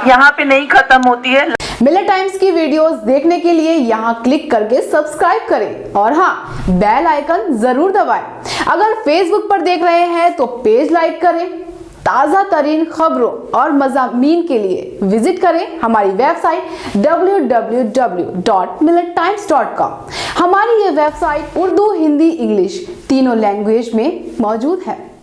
यहाँ पे नहीं खत्म होती है। मिलेट टाइम्स की वीडियोस देखने के लिए यहाँ क्लिक करके सब्सक्राइब करें और हाँ, बेल आइकन जरूर दबाएं। अगर फेसबुक पर देख रहे हैं तो पेज लाइक करें। ताज़ा तरीन खबरों और मज़ामीन के लिए विजिट करें हमारी वेबसाइट www.millettimes.com। हमारी ये वेबसाइट उर्दू, हिंदी, इंग्लिश तीनों लैंग्वेज में मौजूद है।